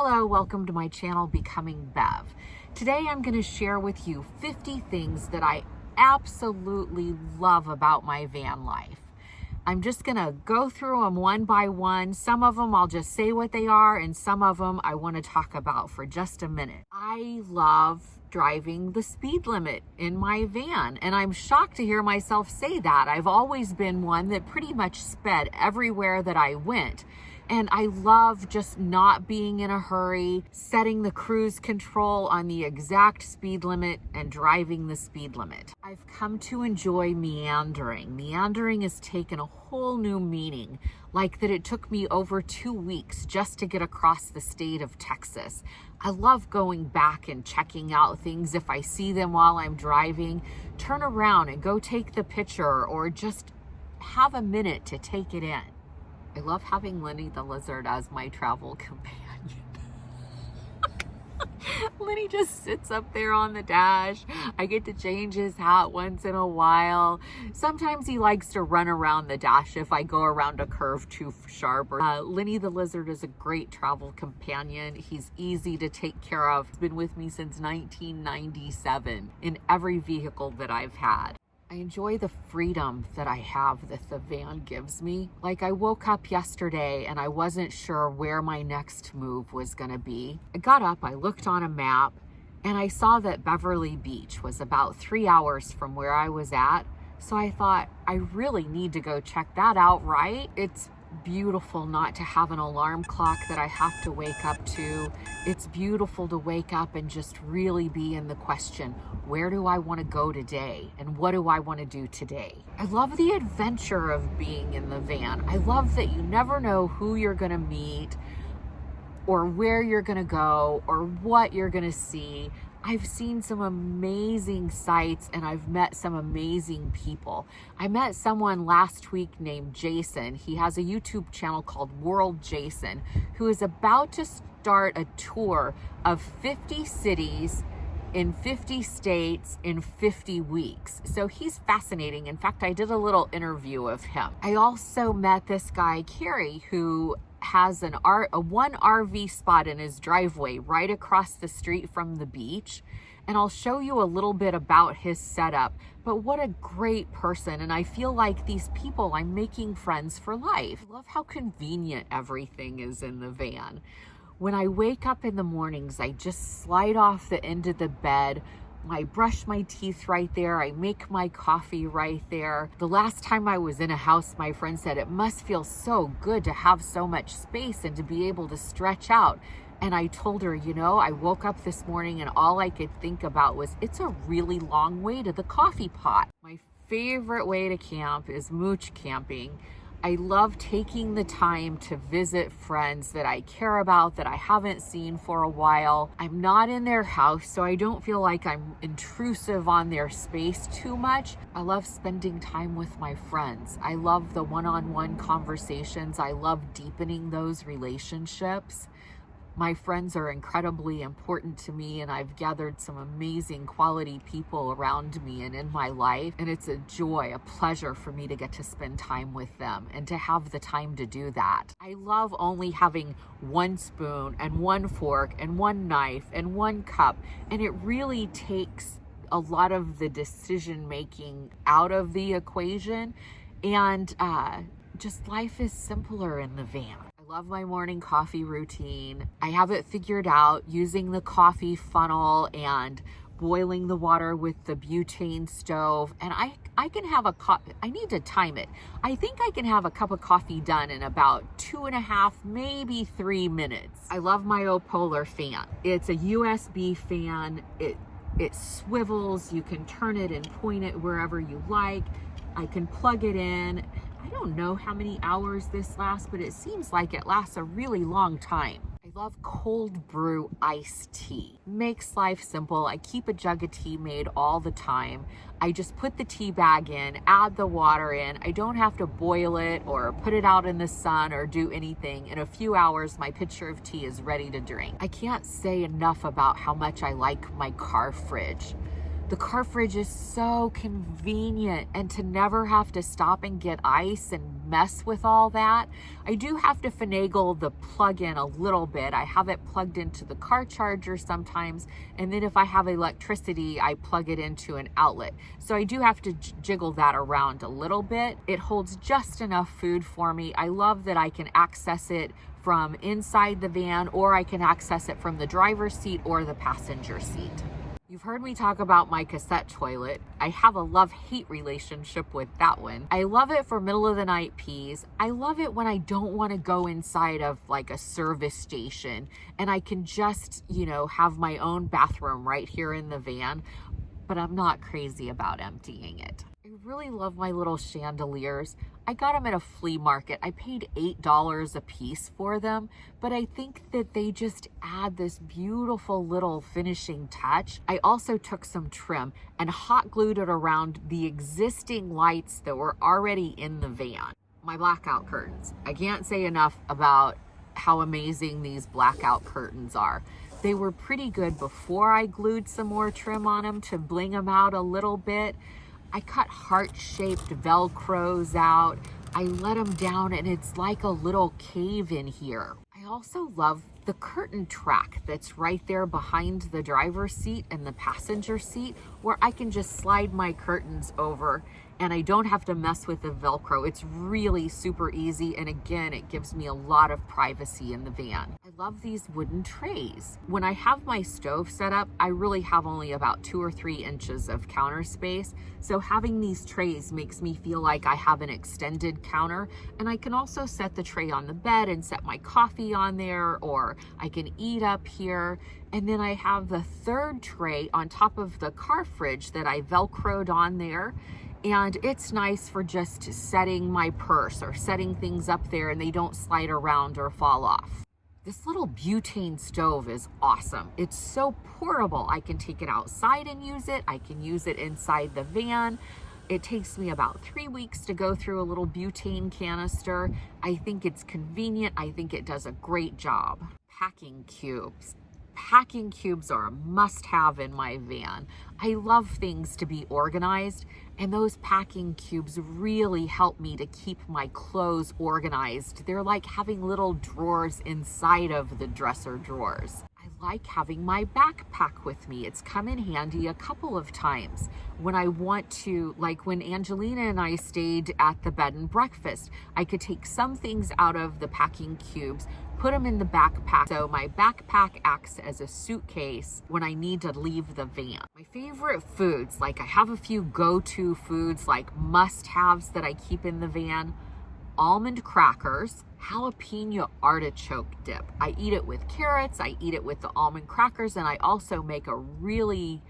Hello, welcome to my channel, Becoming Bev. Today I'm going to share with you 50 things that I absolutely love about my van life. I'm just going to go through them one by one. Some of them I'll just say what they are, and some of them I want to talk about for just a minute. I love driving the speed limit in my van, and I'm shocked to hear myself say that. I've always been one that pretty much sped everywhere that I went. And I love just not being in a hurry, setting the cruise control on the exact speed limit and driving the speed limit. I've come to enjoy meandering. Meandering has taken a whole new meaning, like that it took me over 2 weeks just to get across the state of Texas. I love going back and checking out things if I see them while I'm driving, turn around and go take the picture or just have a minute to take it in. I love having Lenny the lizard as my travel companion. Lenny just sits up there on the dash. I get to change his hat once in a while. Sometimes he likes to run around the dash if I go around a curve too sharp. Lenny the lizard is a great travel companion. He's easy to take care of. He's been with me since 1997 in every vehicle that I've had. I enjoy the freedom that I have that the van gives me. Like, I woke up yesterday and I wasn't sure where my next move was gonna be. I got up, I looked on a map, and I saw that Beverly Beach was about 3 hours from where I was at. So I thought, I really need to go check that out, right? It's beautiful not to have an alarm clock that I have to wake up to. It's beautiful to wake up and just really be in the question, where do I want to go today? And what do I want to do today? I love the adventure of being in the van. I love that you never know who you're going to meet or where you're going to go or what you're going to see. I've seen some amazing sights and I've met some amazing people. I met someone last week named Jason. He has a YouTube channel called World Jason, who is about to start a tour of 50 cities in 50 states in 50 weeks. So he's fascinating. In fact, I did a little interview of him. I also met this guy, Carrie, who has a one RV spot in his driveway right across the street from the beach. And I'll show you a little bit about his setup. But what a great person. And I feel like these people, I'm making friends for life. I love how convenient everything is in the van. When I wake up in the mornings, I just slide off the end of the bed. I brush my teeth right there. I make my coffee right there. The last time I was in a house, my friend said, it must feel so good to have so much space and to be able to stretch out. And I told her, you know, I woke up this morning and all I could think about was, it's a really long way to the coffee pot. My favorite way to camp is mooch camping. I love taking the time to visit friends that I care about, that I haven't seen for a while. I'm not in their house, so I don't feel like I'm intrusive on their space too much. I love spending time with my friends. I love the one-on-one conversations. I love deepening those relationships. My friends are incredibly important to me, and I've gathered some amazing quality people around me and in my life. And it's a joy, a pleasure for me to get to spend time with them and to have the time to do that. I love only having one spoon and one fork and one knife and one cup. And it really takes a lot of the decision making out of the equation. And just life is simpler in the van. Love my morning coffee routine. I have it figured out using the coffee funnel and boiling the water with the butane stove. And I can have I need to time it. I think I can have a cup of coffee done in about 2.5, maybe 3 minutes. I love my Opolar fan. It's a USB fan. It swivels. You can turn it and point it wherever you like. I can plug it in. I don't know how many hours this lasts, but it seems like it lasts a really long time. I love cold brew iced tea. Makes life simple. I keep a jug of tea made all the time. I just put the tea bag in, add the water in. I don't have to boil it or put it out in the sun or do anything. In a few hours, my pitcher of tea is ready to drink. I can't say enough about how much I like my car fridge. The car fridge is so convenient, and to never have to stop and get ice and mess with all that. I do have to finagle the plug-in a little bit. I have it plugged into the car charger sometimes, and then if I have electricity, I plug it into an outlet. So I do have to jiggle that around a little bit. It holds just enough food for me. I love that I can access it from inside the van, or I can access it from the driver's seat or the passenger seat. You've heard me talk about my cassette toilet. I have a love-hate relationship with that one. I love it for middle of the night pees. I love it when I don't want to go inside of like a service station and I can just, have my own bathroom right here in the van, but I'm not crazy about emptying it. I really love my little chandeliers. I got them at a flea market. I paid $8 a piece for them, but I think that they just add this beautiful little finishing touch. I also took some trim and hot glued it around the existing lights that were already in the van. My blackout curtains. I can't say enough about how amazing these blackout curtains are. They were pretty good before I glued some more trim on them to bling them out a little bit. I cut heart-shaped Velcros out. I let them down and it's like a little cave in here. I also love the curtain track that's right there behind the driver's seat and the passenger seat, where I can just slide my curtains over and I don't have to mess with the Velcro. It's really super easy, and again, it gives me a lot of privacy in the van. I love these wooden trays. When I have my stove set up, I really have only about 2 or 3 inches of counter space, so having these trays makes me feel like I have an extended counter, and I can also set the tray on the bed and set my coffee on there, or I can eat up here. And then I have the third tray on top of the car fridge that I Velcroed on there. And it's nice for just setting my purse or setting things up there and they don't slide around or fall off. This little butane stove is awesome. It's so portable. I can take it outside and use it. I can use it inside the van. It takes me about 3 weeks to go through a little butane canister. I think it's convenient. I think it does a great job. Packing cubes. Packing cubes are a must-have in my van. I love things to be organized, and those packing cubes really help me to keep my clothes organized. They're like having little drawers inside of the dresser drawers. I like having my backpack with me. It's come in handy a couple of times when I want to, like when Angelina and I stayed at the bed and breakfast, I could take some things out of the packing cubes, put them in the backpack. So my backpack acts as a suitcase when I need to leave the van. My favorite foods, like I have a few go-to foods, like must-haves that I keep in the van. Almond crackers, jalapeno artichoke dip. I eat it with carrots, I eat it with the almond crackers, and I also make a really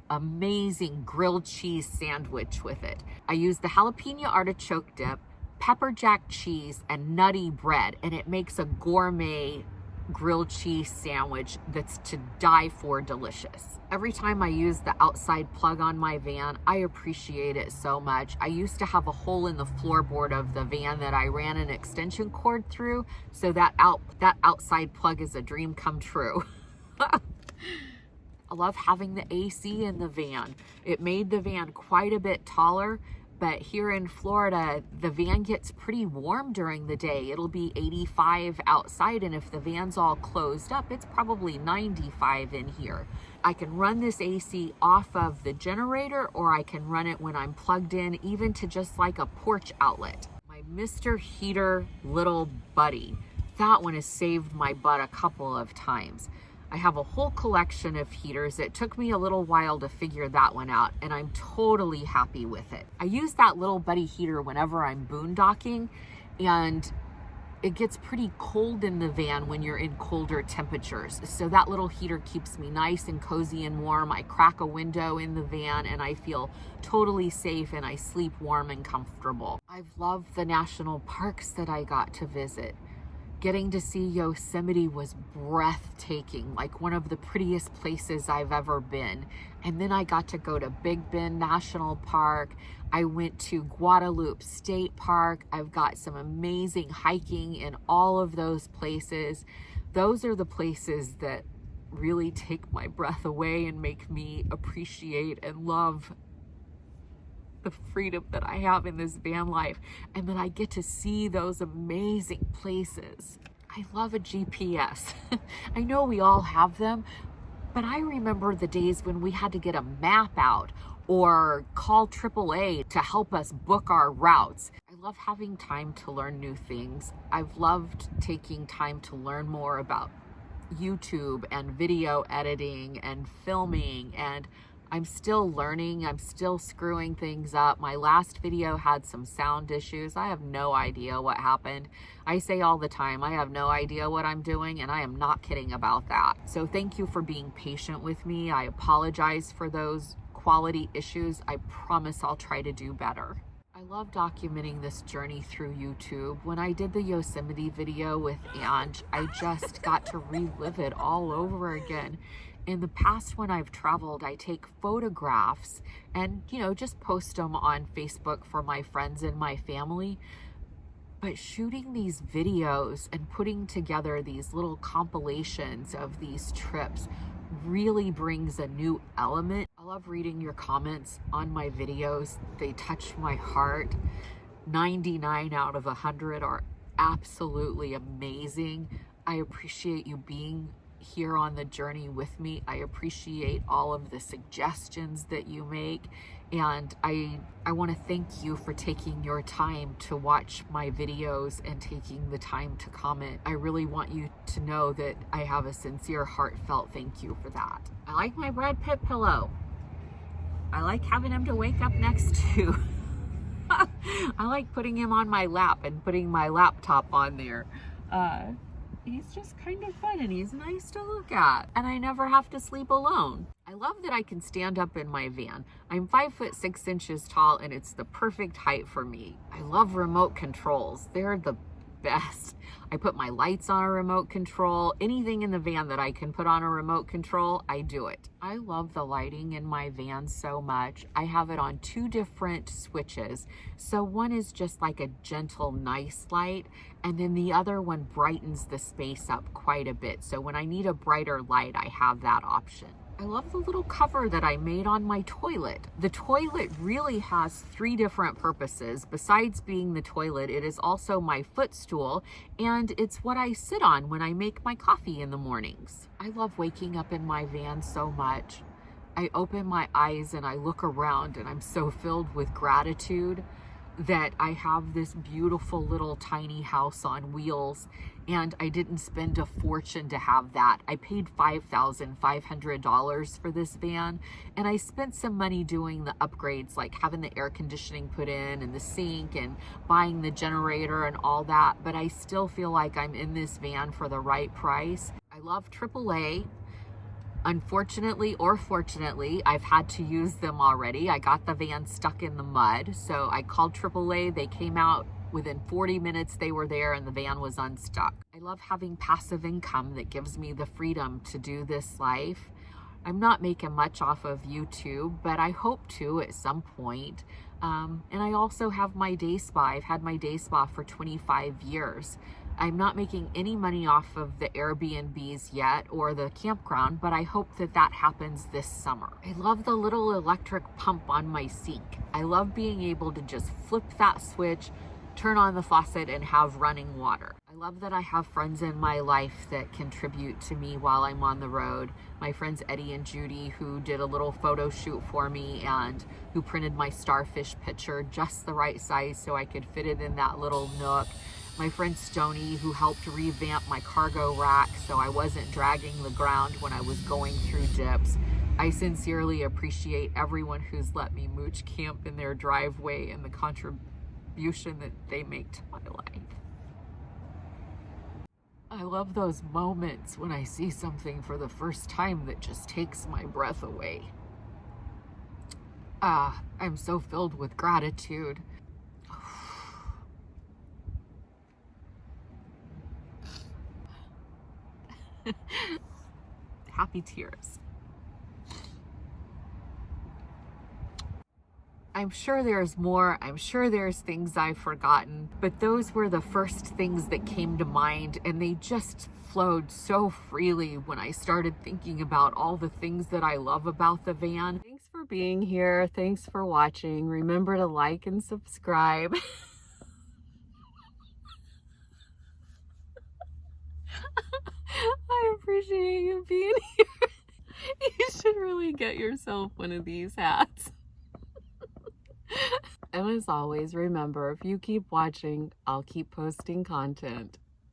amazing grilled cheese sandwich with it. I use the jalapeno artichoke dip, pepper jack cheese, and nutty bread, and it makes a gourmet grilled cheese sandwich that's to die for delicious. Every time I use the outside plug on my van, I appreciate it so much. I used to have a hole in the floorboard of the van that I ran an extension cord through, so that outside plug is a dream come true. I love having the AC in the van. It made the van quite a bit taller, but here in Florida, the van gets pretty warm during the day. It'll be 85 outside, and if the van's all closed up, it's probably 95 in here. I can run this AC off of the generator, or I can run it when I'm plugged in, even to just like a porch outlet. My Mr. Heater little buddy. That one has saved my butt a couple of times. I have a whole collection of heaters. It took me a little while to figure that one out, and I'm totally happy with it. I use that little buddy heater whenever I'm boondocking, and it gets pretty cold in the van when you're in colder temperatures. So that little heater keeps me nice and cozy and warm. I crack a window in the van and I feel totally safe, and I sleep warm and comfortable. I've loved the national parks that I got to visit. Getting to see Yosemite was breathtaking, like one of the prettiest places I've ever been. And then I got to go to Big Bend National Park. I went to Guadalupe State Park. I've got some amazing hiking in all of those places. Those are the places that really take my breath away and make me appreciate and love the freedom that I have in this van life, and that I get to see those amazing places. I love a GPS. I know we all have them, but I remember the days when we had to get a map out or call AAA to help us book our routes. I love having time to learn new things. I've loved taking time to learn more about YouTube and video editing and filming, and I'm still learning. I'm still screwing things up. My last video had some sound issues. I have no idea what happened. I say all the time, I have no idea what I'm doing, and I am not kidding about that. So thank you for being patient with me. I apologize for those quality issues. I promise I'll try to do better. I love documenting this journey through YouTube. When I did the Yosemite video with Ange, I just got to relive it all over again. In the past, when I've traveled, I take photographs and, just post them on Facebook for my friends and my family. But shooting these videos and putting together these little compilations of these trips really brings a new element. I love reading your comments on my videos. They touch my heart. 99 out of 100 are absolutely amazing. I appreciate you being here on the journey with me. I appreciate all of the suggestions that you make, and I want to thank you for taking your time to watch my videos and taking the time to comment. I really want you to know that I have a sincere, heartfelt thank you for that. I like my Brad Pitt pillow. I like having him to wake up next to. I like putting him on my lap and putting my laptop on there. He's just kind of fun, and he's nice to look at, and I never have to sleep alone. I love that I can stand up in my van. I'm 5'6" tall, and it's the perfect height for me. I love remote controls. They're the best. I put my lights on a remote control. Anything in the van that I can put on a remote control, I do it. I love the lighting in my van so much. I have it on 2 different switches. So one is just like a gentle, nice light, and then the other one brightens the space up quite a bit. So when I need a brighter light, I have that option. I love the little cover that I made on my toilet. The toilet really has 3 different purposes. Besides being the toilet, it is also my footstool, and it's what I sit on when I make my coffee in the mornings. I love waking up in my van so much. I open my eyes and I look around, and I'm so filled with gratitude that I have this beautiful little tiny house on wheels, and I didn't spend a fortune to have that. I paid $5,500 for this van, and I spent some money doing the upgrades, like having the air conditioning put in and the sink and buying the generator and all that, but I still feel like I'm in this van for the right price. I love AAA. Unfortunately or fortunately, I've had to use them already. I got the van stuck in the mud, so I called AAA. They came out within 40 minutes. They were there and the van was unstuck. I love having passive income that gives me the freedom to do this life. I'm not making much off of YouTube, but I hope to at some point. And I also have my day spa. I've had my day spa for 25 years. I'm not making any money off of the Airbnbs yet or the campground, but I hope that that happens this summer. I love the little electric pump on my sink. I love being able to just flip that switch, turn on the faucet, and have running water. I love that I have friends in my life that contribute to me while I'm on the road. My friends Eddie and Judy, who did a little photo shoot for me and who printed my starfish picture just the right size so I could fit it in that little nook. My friend Stony, who helped revamp my cargo rack so I wasn't dragging the ground when I was going through dips. I sincerely appreciate everyone who's let me mooch camp in their driveway and the contribution that they make to my life. I love those moments when I see something for the first time that just takes my breath away. I'm so filled with gratitude. Happy tears. I'm sure there's more. I'm sure there's things I've forgotten, but those were the first things that came to mind, and they just flowed so freely when I started thinking about all the things that I love about the van. Thanks for being here. Thanks for watching. Remember to like and subscribe. I appreciate you being here. You should really get yourself one of these hats. And as always, remember, if you keep watching, I'll keep posting content.